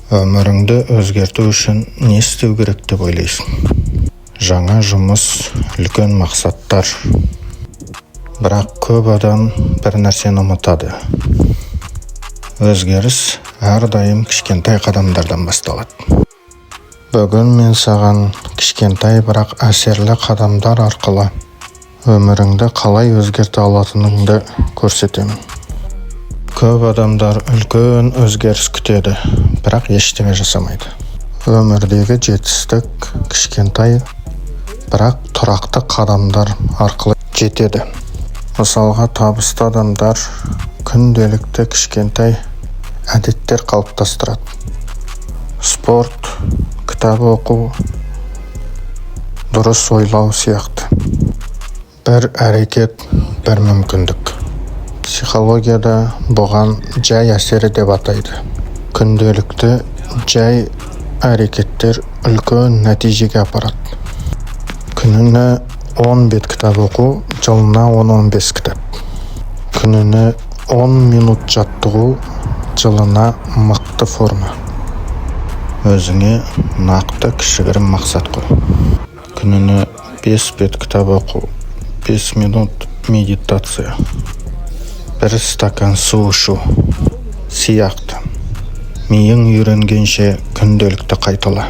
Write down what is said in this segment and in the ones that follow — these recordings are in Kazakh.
Өміріңді өзгерту үшін не істеу керек деп ойлайсың? Жаңа жұмыс, үлкен мақсаттар. Бірақ көп адам бір нәрсені ұмытады. Өзгеріс әрдайым кішкентай қадамдардан басталады. Бүгін мен саған кішкентай бірақ әсерлі қадамдар арқылы өміріңді қалай өзгерте алатыныңды көрсетемін. Көп адамдар үлкен өзгеріс күтеді, бірақ ештеңе жасамайды. Өмірдегі жетістік кішкентай, бірақ тұрақты қадамдар арқылы жетеді. Мысалға, табысты адамдар күнделікті кішкентай әдеттер қалыптастырады. Спорт, кітап оқу, дұрыс ойлау сияқты. Бір әрекет, бір мүмкіндік. Психологияда бұған жай әсері деп атайды. Күнделікті жай әрекеттер үлкен нәтижеге апарады. Күніне 10 бет кітап оқу, жылына 10-15 кітап. Күніне 10 минут жаттығу, жылына мықты форма. Өзіңе нақты кішігірім мақсат қой. Күніне 5 бет кітап оқу, 5 минут медитация, 1 стакан су ішу сияқты. Миың үйренгенше күнделікті қайтала.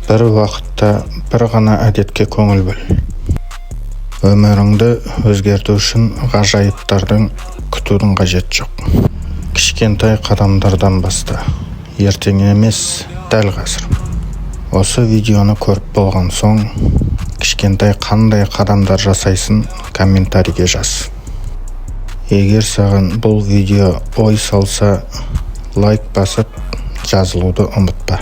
Бір уақытта бір ғана әдетке көңіл бөл. Өміріңді өзгерту үшін ғажайыптардың күтудің қажет жоқ. Кішкентай қадамдардан баста. Ертең емес, дәл қазір. Осы видеоны көріп болған соң, кішкентай қандай қадамдар жасайсың комментарийге жаз. Егер саған бұл видео ой салса, лайк басып жазылуды ұмытпа.